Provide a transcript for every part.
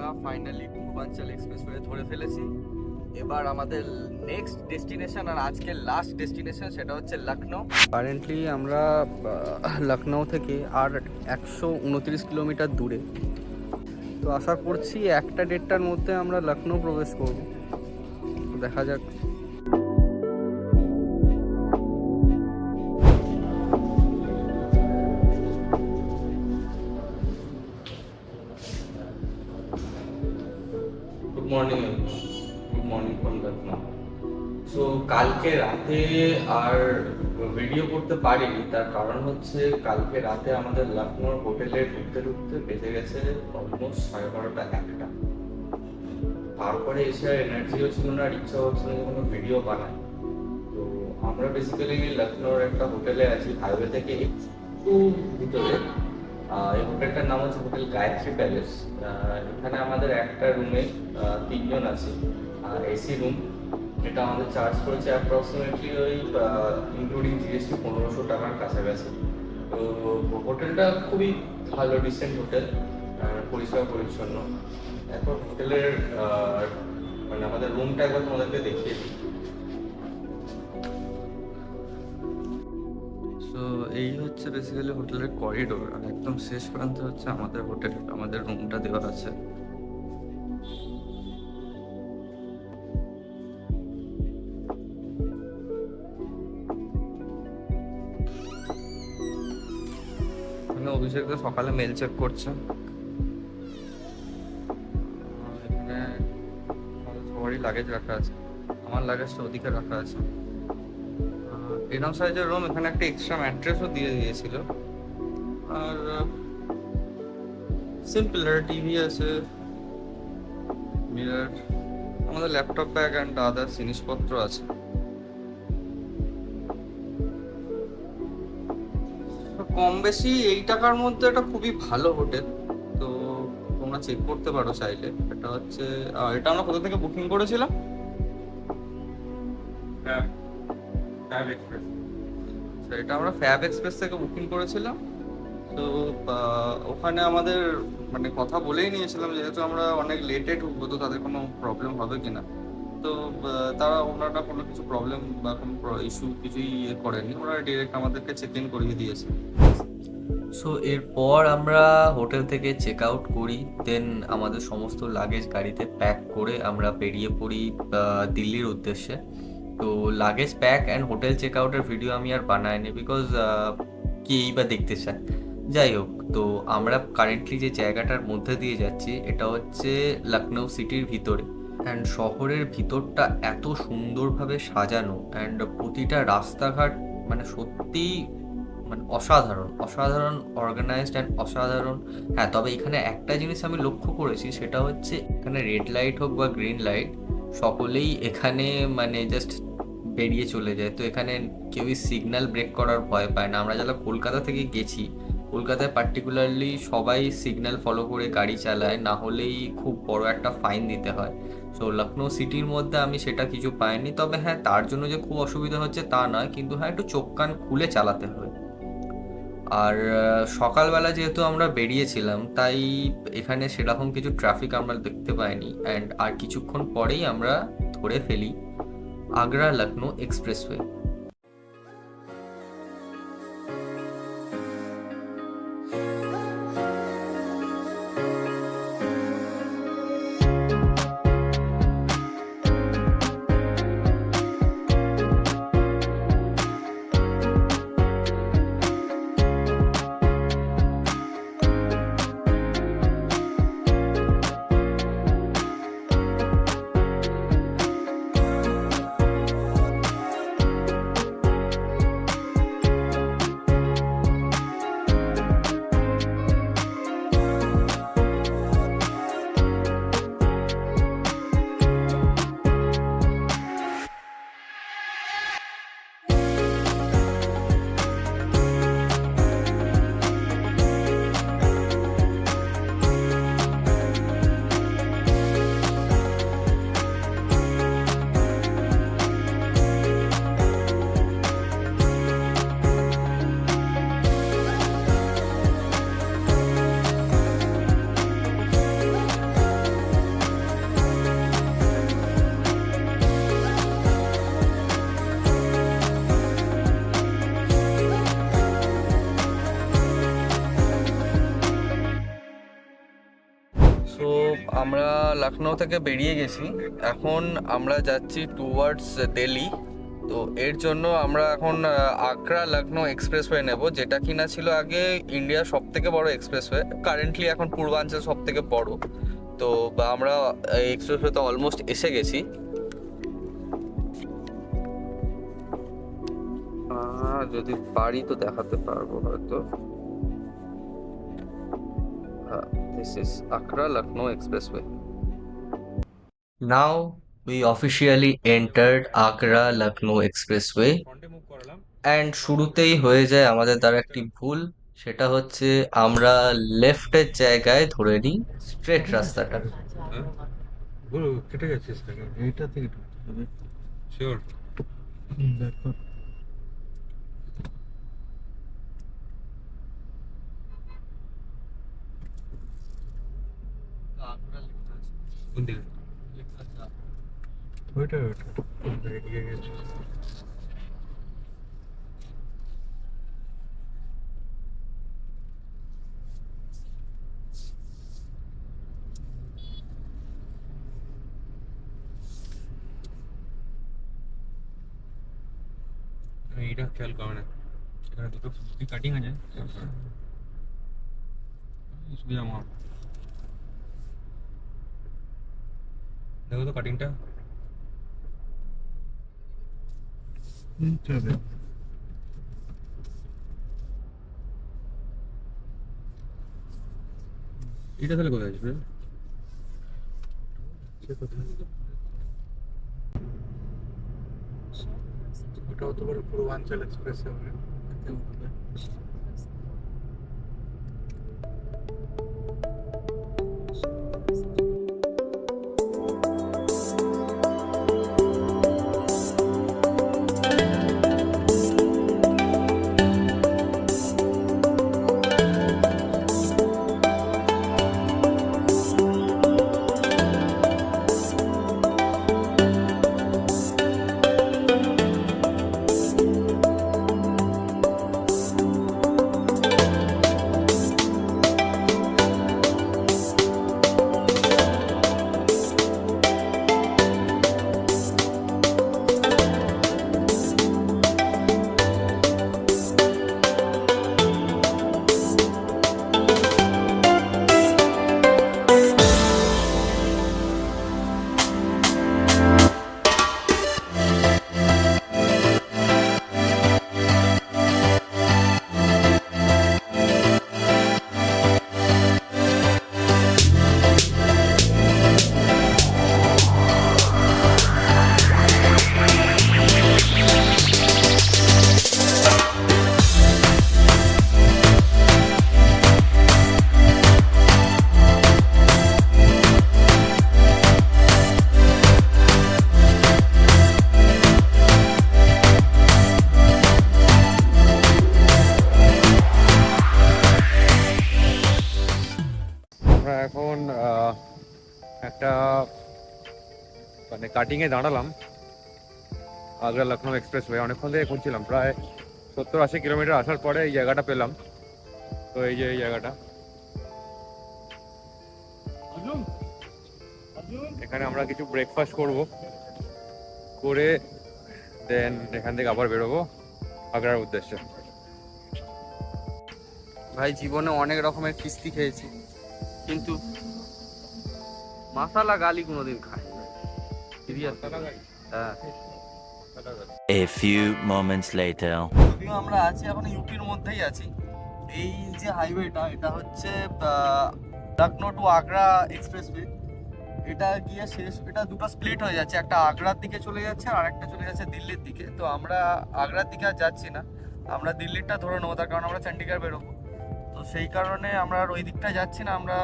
আমরা ফাইনালি পূর্বাঞ্চল এক্সপ্রেসওয়ে ধরে ফেলেছি। এবার আমাদের নেক্সট ডেস্টিনেশন আর আজকের লাস্ট ডেস্টিনেশন সেটা হচ্ছে লখনৌ। কারেন্টলি আমরা লখনৌ থেকে আর 129 কিলোমিটার দূরে। তো আশা করছি 1-1.5টার মধ্যে আমরা লখনৌ প্রবেশ করব। দেখা যাক। Good morning from Lucknow. So কালকে রাতে আর ভিডিও করতে পারিনি, তার কারণ হচ্ছে কালকে রাতে আমাদের লখনৌর হোটেলে ঢুকতে ঢুকতে বেজে গেছে অলমোস্ট 12:30-1টা। তারপরে এসে আর এনার্জিও ছিল না, আর ইচ্ছা হচ্ছে না কোনো ভিডিও বানাই। তো আমরা বেসিক্যালি লখনৌর একটা হোটেলে আছি, হাইওয়ে থেকে একটু ভিতরে। এই হোটেলটার নাম হচ্ছে হোটেল গায়ত্রী প্যালেস। এখানে আমাদের একটা রুমে 3 জন আছি, আর এসি রুম। এটা আমাদের চার্জ করেছে অ্যাপ্রক্সিমেটলি ওই ইনক্লুডিং জিএসটি 1500 টাকার কাছাকাছি। তো হোটেলটা খুবই ভালো, ডিসেন্ট হোটেল, পরিষ্কার পরিচ্ছন্ন। এখন হোটেলের মানে আমাদের রুমটা একবার তোমাদেরকে দেখিয়ে দিই। সো এই হচ্ছে বেসিক্যালি হোটেলের করিডোর, আর একদম শেষ প্রান্তে হচ্ছে আমাদের হোটেল, আমাদের রুমটা দেওয়া আছে। অভিষেক তো সকালে মেল চেক করছে। এখানে সবারই লাগেজ রাখা আছে, আমার লাগেজটা ওদিকে রাখা আছে। এরকম সাইজের রুম, এখানে একটা এক্সট্রা ম্যাট্রেসও দিয়ে দিয়েছিল। আর সিম্পল টিভি আছে, মিরর, আমাদের ল্যাপটপ ব্যাগ অ্যান্ড আদার্স জিনিসপত্র আছে। কম বেশি এই টাকার মধ্যে এটা খুবই ভালো হোটেল। তো তোমরা চেক করতে পারো চাইলে। এটা হচ্ছে এটা আমরা কোথা থেকে বুকিং করেছিলাম? Fab express. এটা আমরা ফ্যাব এক্সপ্রেস থেকে বুকিং করেছিলাম। তো ওখানে আমাদের মানে কথা বলেই নিয়েছিলাম, যেহেতু আমরা অনেক লেটে ঢুকবো, তো তাদের কোনো প্রবলেম হবে কিনা। তো ওনারা কোনো কিছু প্রবলেম বা কোনো ইস্যু কিছুই করেনি, ওরা ডিরেক্ট আমাদেরকে চেক ইন করিয়ে দিয়েছে। সো এরপর আমরা হোটেল থেকে চেক আউট করি, দেন আমাদের সমস্ত লাগেজ গাড়িতে প্যাক করে আমরা বেরিয়ে পড়ি দিল্লির উদ্দেশ্যে। তো luggage pack and hotel check আউটের ভিডিও আমি আর বানাইনি, বিকজ কেই বা দেখতে চায়। যাই হোক, তো আমরা কারেন্টলি যে জায়গাটার মধ্যে দিয়ে যাচ্ছি এটা হচ্ছে লখনৌ সিটির ভিতরে। অ্যান্ড শহরের ভিতরটা এত সুন্দরভাবে সাজানো, অ্যান্ড প্রতিটা রাস্তাঘাট মানে সত্যিই মানে অসাধারণ অর্গানাইজড অ্যান্ড অসাধারণ। হ্যাঁ, তবে এখানে একটা জিনিস আমি লক্ষ্য করেছি, সেটা হচ্ছে এখানে রেড লাইট হোক বা গ্রিন লাইট, সকলেই এখানে মানে জাস্ট বেরিয়ে চলে যায়। তো এখানে কেউই সিগন্যাল ব্রেক করার ভয় পায় না। আমরা যারা কলকাতা থেকে গেছি, কলকাতায় পার্টিকুলারলি সবাই সিগন্যাল ফলো করে গাড়ি চালায়, না হলেই খুব বড় একটা ফাইন দিতে হয়। সো লখনৌ সিটির মধ্যে আমি সেটা কিছু পাইনি। তবে হ্যাঁ, তার জন্য যে খুব অসুবিধা হচ্ছে তা নয়, কিন্তু হ্যাঁ একটু চোখ কান খুলে চালাতে হবে। আর সকালবেলা যেহেতু আমরা বেরিয়েছিলাম, তাই এখানে সেরকম কিছু ট্রাফিক আমরা দেখতে পাইনি। অ্যান্ড আর কিছুক্ষণ পরেই আমরা ধরে ফেলি আগ্রা লখনৌ এক্সপ্রেসওয়ে। আমরা লখনৌ থেকে বেরিয়ে গেছি, এখন আমরা যাচ্ছি টুয়ার্ডস দিল্লি। তো এর জন্য আমরা এখন আগ্রা লখনৌ এক্সপ্রেসওয়ে নেব, যেটা কিনা ছিল আগে ইন্ডিয়ার সব থেকে বড় এক্সপ্রেসওয়ে, কারেন্টলি এখন পূর্বাঞ্চল সব থেকে বড়। তো আমরা এই এক্সপ্রেসওয়েতে অলমোস্ট এসে গেছি। যদি পারি তো দেখাতে পারবো হয়তো। This is Accra Lucknow Expressway. Now we officially entered Agra Lucknow Expressway and শুরুতেই হয়ে যায় আমাদের দ্বারা একটি ভুল, সেটা হচ্ছে আমরা লেফটের জায়গায় ধরে নিই স্ট্রেট রাস্তাটা। বলো কেটে গেছিস কেন? এইটা থেকে শিওর দেখো। কোন দিকে? ওইটা এগিয়ে গেছিস। এইটা খেয়াল করে না, এখানে দুটো যদি কাটিং আছে সুবিধা আমার। দেখো তো কাটিংটা চলে। এটা তাহলে কোথায় আসবে? ওটাও তো বড় পূর্বাঞ্চল এক্সপ্রেস হবে। আমরা এখন একটা মানে কাটিংয়ে দাঁড়ালাম আগ্রা লখনৌ এক্সপ্রেসওয়ে। অনেকক্ষণ থেকে খুঁজছিলাম, প্রায় 70-80 কিলোমিটার আসার পরে এই জায়গাটা পেলাম। তো এই যে এই জায়গাটা, এখানে আমরা কিছু ব্রেকফাস্ট করব, করে দেন এখান থেকে আবার বেরোবো আগ্রার উদ্দেশ্যে। ভাই জীবনে অনেক রকমের কিস্তি খেয়েছি, কিন্তু মাসালা গালি কোনোদিন খাই না। হ্যাঁ। A few moments later. যদিও আমরা আছি এখন ইউপির মধ্যেই আছি। এই যে হাইওয়েটা, এটা হচ্ছে লখনৌ টু আগ্রা এক্সপ্রেসওয়ে। এটা গিয়ে শেষ, এটা দুটো স্প্লিট হয়ে যাচ্ছে, একটা আগ্রার দিকে চলে যাচ্ছে আর একটা চলে যাচ্ছে দিল্লির দিকে। তো আমরা আগ্রার দিকে আর যাচ্ছি না, আমরা দিল্লিরটা ধরে নেবো, তার কারণ আমরা চণ্ডীগড় বেরোবো। তো সেই কারণে আমরা আর ওই দিকটা যাচ্ছি না, আমরা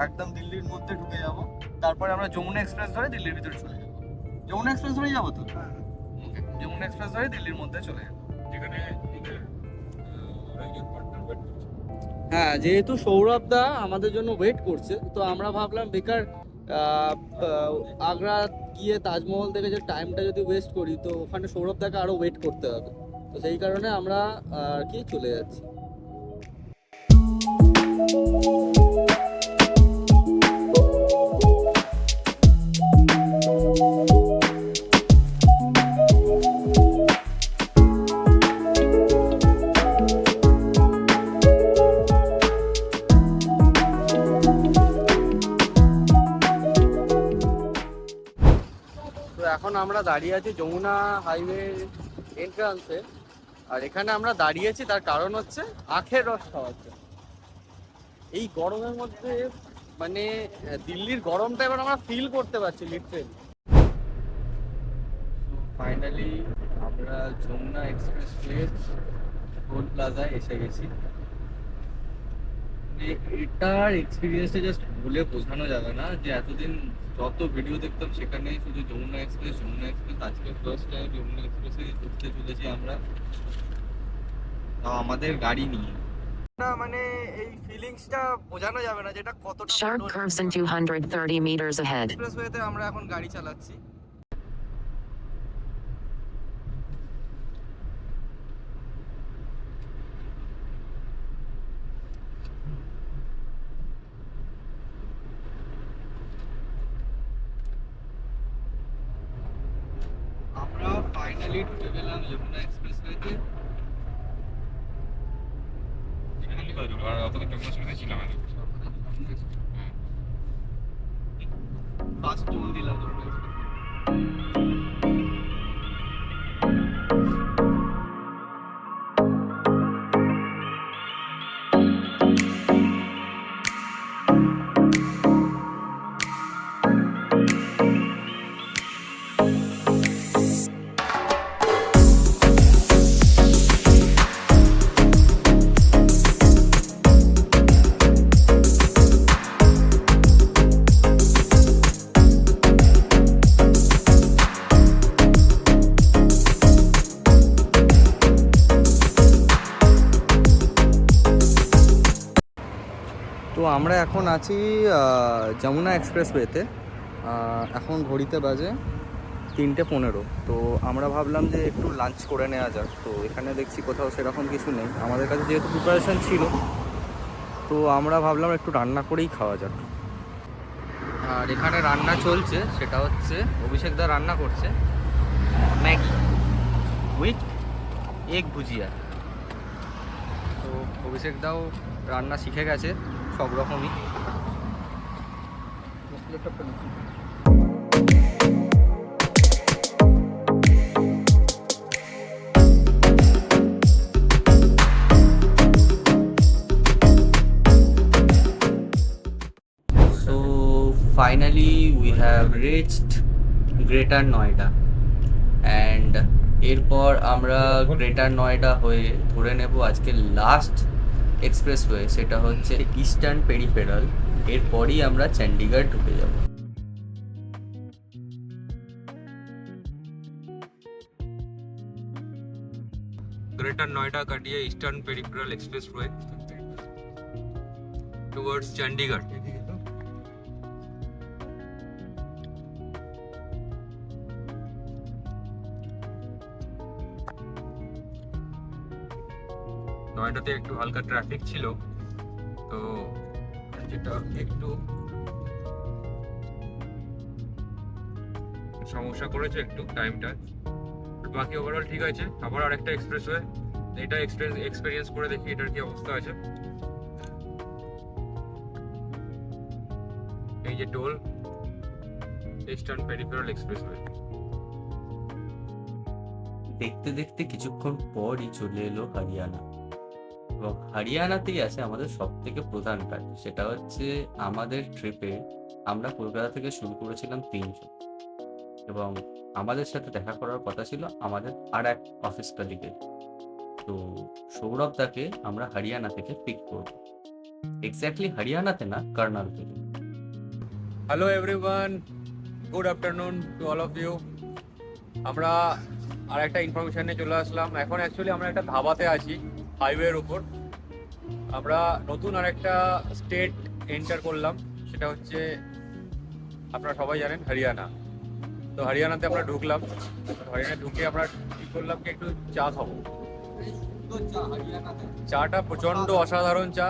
একদম দিল্লির মধ্যে ঢুকে যাব। তারপরে আমরা যমুনা এক্সপ্রেস ধরে দিল্লির ভিতরে চলে যাবো। যমুনা এক্সপ্রেস ধরেই যাবো তো? যমুনা এক্সপ্রেস ধরে দিল্লির মধ্যে চলে যাবো। যেখানে হ্যাঁ, যেহেতু সৌরভ দা আমাদের জন্য ওয়েট করছে, তো আমরা ভাবলাম বেকার আগ্রা গিয়ে তাজমহল থেকে যে টাইমটা যদি ওয়েস্ট করি, তো ওখানে সৌরভ দাকে আরো ওয়েট করতে হবে। তো সেই কারণে আমরা আর কি চলে যাচ্ছি। এখন আমরা দাঁড়িয়ে আছি যমুনা হাইওয়ে এন্ট্রান্সে, আর এখানে আমরা দাঁড়িয়েছি তার কারণ হচ্ছে আখের রস খাওয়ার জন্য। এই গরমের মধ্যে মানে দিল্লির গরমটা এবার আমরা ফিল করতে পারছি লিটারেলি। ফাইনালি আমরা যমুনা এক্সপ্রেসওয়ে টোল প্লাজায় এসে গেছি। এটার এক্সপিরিয়েন্সটা জাস্ট বলে বোঝানো যাবে না, যে এতদিন যত ভিডিও দেখতাম সেখানে শুধু যমুনা এক্সপ্রেস আজকে ফার্স্ট টাইম যমুনা এক্সপ্রেসে উঠতে চলেছি আমরা, তাও আমাদের গাড়ি নিয়ে। মানে এই ফিলিংসটা বোঝানো যাবে না যেটা কতটা। Sharp curves in 230 meters ahead. এক্সপ্রেসওয়েতে আমরা এখন গাড়ি চালাচ্ছি। আমরা ফাইনালি ঢুকে গেলাম যমুনা এক্সপ্রেসওয়েতে। ফার্স্ট টোল দিলাম যমুনা এক্সপ্রেসওয়ে। তো আমরা এখন আছি যমুনা এক্সপ্রেসওয়েতে। এখন ঘড়িতে বাজে 3:15। তো আমরা ভাবলাম যে একটু লাঞ্চ করে নেওয়া যাক। তো এখানে দেখছি কোথাও সেরকম কিছু নেই, আমাদের কাছে যেহেতু প্রিপারেশন ছিল তো আমরা ভাবলাম একটু রান্না করেই খাওয়া যাক। আর এখানে রান্না চলছে, সেটা হচ্ছে অভিষেকদা রান্না করছে ম্যাগি উইথ এগ ভুজিয়া। তো অভিষেকদাও রান্না শিখে গেছে সব রকমই। So finally we have reached Greater Noida and এরপর আমরা গ্রেটার নয়ডা হয়ে ধরে নেব আজকে লাস্ট এক্সপ্রেসওয়ে, সেটা হচ্ছে ইস্টার্ন পেরিফেরাল। এরপরই আমরা চণ্ডীগড় ঢুকে যাব। ग्रेटर नोएडा काटिए eastern peripheral expressway towards Chandigarh. নয়ডাতে একটু হালকা ট্রাফিক ছিল, তো যেটা একটু সমস্যা করেছে একটু টাইমটা, বাকি ওভারঅল ঠিক আছে। আবার আরেকটা এক্সপ্রেসওয়ে, এটা এক্সপেরিয়েন্স করে দেখি এটার কি অবস্থা আছে। এই যে টোল ইস্টার্ন পেরিফেরাল এক্সপ্রেসওয়ে। দেখতে দেখতে কিছুক্ষণ পরই চলে এলো হরিয়ানা, এবং হরিয়ানাতেই আছে আমাদের সব থেকে প্রধান কাজ, সেটা হচ্ছে আমাদের ট্রিপে আমরা কলকাতা থেকে শুরু করেছিলাম 3 জন, এবং আমাদের সাথে দেখা করার কথা ছিল আমাদের আর এক অফিস কলিগের। তো সৌরভ দাকে আমরা হরিয়ানা থেকে পিক করব, এক্স্যাক্টলি হরিয়ানাতে না, কার্নাল থেকে। Hello everyone, good afternoon to all of you. আমরা আর একটা ইনফরমেশন নিয়ে চলে আসলাম। এখন অ্যাকচুয়ালি আমরা একটা ধাবাতে আছি হাইওয়ের উপর। আমরা নতুন আর একটা স্টেট এন্টার করলাম, সেটা হচ্ছে আপনারা সবাই জানেন হরিয়ানা। তো হরিয়ানাতে আমরা ঢুকলাম। হরিয়ানা ঢুকে আমরা ঠিক করলাম কি একটু চা খাবো। চাটা প্রচণ্ড অসাধারণ চা।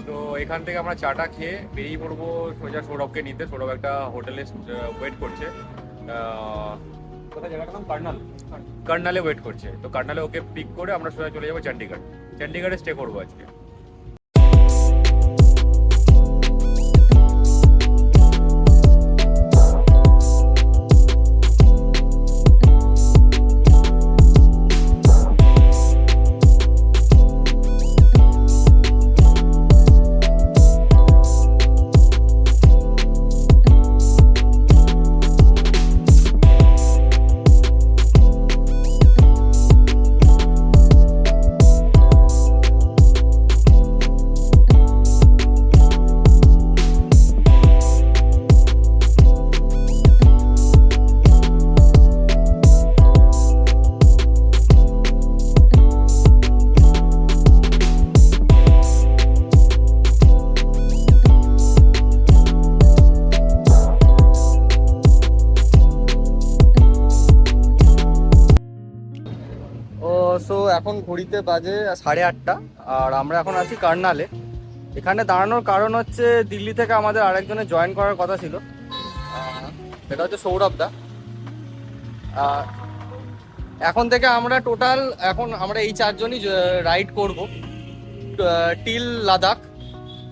তো এখান থেকে আমরা চাটা খেয়ে বেরিয়ে পড়বো সোজা সৌরভকে নিতে। সৌরভ একটা হোটেলে ওয়েট করছে, কোথায় জায়গাটার নাম কার্নালে ওয়েট করছে। তো কার্নালে ওকে পিক করে আমরা সোজা চলে যাবো চণ্ডীগড়। চণ্ডীগড়ে স্টে করবো আজকে। এখন ঘড়িতে বাজে 8:30, আর আমরা এখন আছি কার্নালে। এখানে দাঁড়ানোর কারণ হচ্ছে দিল্লি থেকে আমাদের আরেকজনের জয়েন করার কথা ছিল, সেটা হচ্ছে সৌরভ দা। এখন থেকে আমরা টোটাল এই 4 জনই রাইড করব টিল লাদাখ।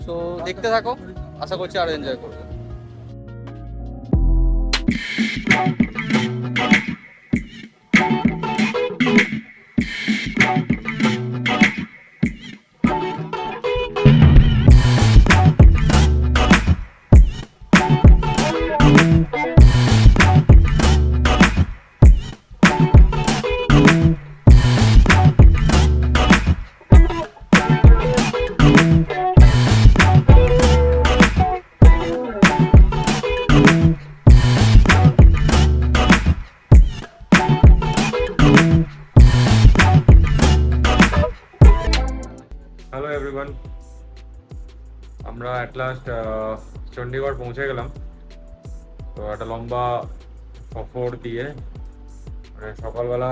তো দেখতে থাকো, আশা করছি আরো এনজয় করবে। হ্যালো এভরিওয়ান, আমরা অ্যাট লাস্ট চণ্ডীগড় পৌঁছে গেলাম। তো একটা লম্বা সফর দিয়ে মানে সকালবেলা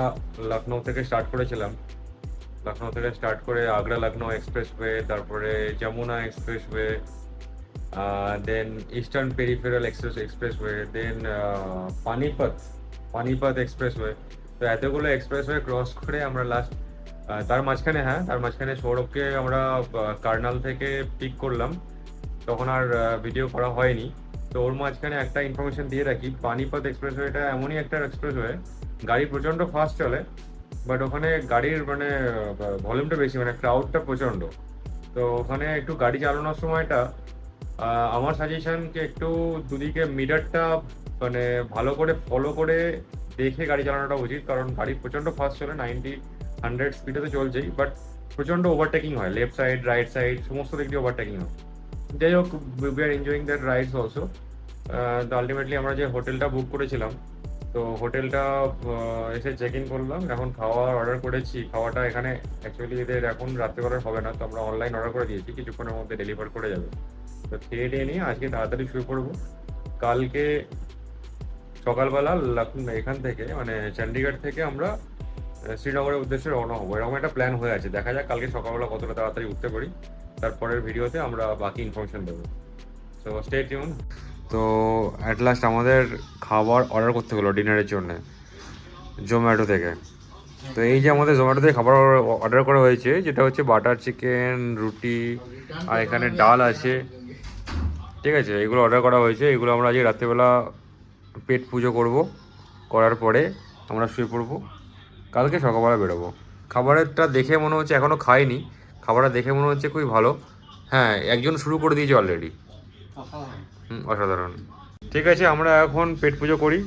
লখনৌ থেকে স্টার্ট করেছিলাম। লখনৌ থেকে স্টার্ট করে আগ্রা লখনৌ এক্সপ্রেসওয়ে, তারপরে যমুনা এক্সপ্রেসওয়ে, দেন ইস্টার্ন পেরিফেরাল এক্সপ্রেসওয়ে, দেন পানিপথ এক্সপ্রেসওয়ে। তো এতগুলো এক্সপ্রেসওয়ে ক্রস করে আমরা লাস্ট তার মাঝখানে সৌরভকে আমরা কার্নাল থেকে পিক করলাম। তখন আর ভিডিও করা হয়নি। তো ওর মাঝখানে একটা ইনফরমেশন দিয়ে রাখি, পানিপথ এক্সপ্রেসওয়েটা এমনই একটা এক্সপ্রেসওয়ে, গাড়ি প্রচণ্ড ফাস্ট চলে, বাট ওখানে গাড়ির মানে ভলিউমটা বেশি, মানে ক্রাউডটা প্রচণ্ড। তো ওখানে একটু গাড়ি চালানোর সময়টা আমার সাজেশনকে একটু দুদিকে মিটারটা মানে ভালো করে ফলো করে দেখে গাড়ি চালানোটা উচিত, কারণ গাড়ি প্রচণ্ড ফাস্ট চলে, 90-100 স্পিডে তো চলছেই, বাট প্রচণ্ড ওভারটেকিং হয়, লেফট সাইড রাইট সাইড সমস্ত দিক দিয়ে ওভারটেকিং হয়। যাই হোক, we are enjoying that rides also. তো আলটিমেটলি আমরা যে হোটেলটা বুক করেছিলাম, তো হোটেলটা এসে চেক ইন করলাম। এখন খাওয়ার অর্ডার করেছি, খাওয়াটা এখানে অ্যাকচুয়ালি এদের এখন রাত্রেবেলার হবে না, তো আমরা অনলাইন অর্ডার করে দিয়েছি, কিছুক্ষণের মধ্যে ডেলিভার করে যাবে। তো খেয়ে টেয়ে নিয়ে আজকে তাড়াতাড়ি শুয়ে পড়বো। কালকে সকালবেলা এখান থেকে মানে চণ্ডীগড় থেকে আমরা শ্রীনগরের উদ্দেশ্যে রওনা হবো, এরকম একটা প্ল্যান হয়ে আছে। দেখা যাক কালকে সকালবেলা কতটা তাড়াতাড়ি উঠতে পারি, তারপরের ভিডিওতে আমরা বাকি ইনফরমেশন দেবো। So stay tune. তো অ্যাট লাস্ট আমাদের খাবার অর্ডার করতে হলো ডিনারের জন্য জোম্যাটো থেকে। তো এই যে আমাদের জোম্যাটো থেকে খাবার অর্ডার করা হয়েছে, যেটা হচ্ছে বাটার চিকেন, রুটি, আর এখানে ডাল আছে, ঠিক আছে। এগুলো অর্ডার করা হয়েছে, এগুলো আমরা আজকে রাত্রেবেলা পেট পুজো করব, করার পরে আমরা শুয়ে পড়বো, কালকে সকালবেলা বেরোবো। খাবারেরটা দেখে মনে হচ্ছে, এখনও খাইনি, খাবারটা দেখে মনে হচ্ছে খুবই ভালো। হ্যাঁ, একজন শুরু করে দিয়েছে অলরেডি। অসাধারণ। ঠিক আছে, আমরা এখন পেট পুজো করি।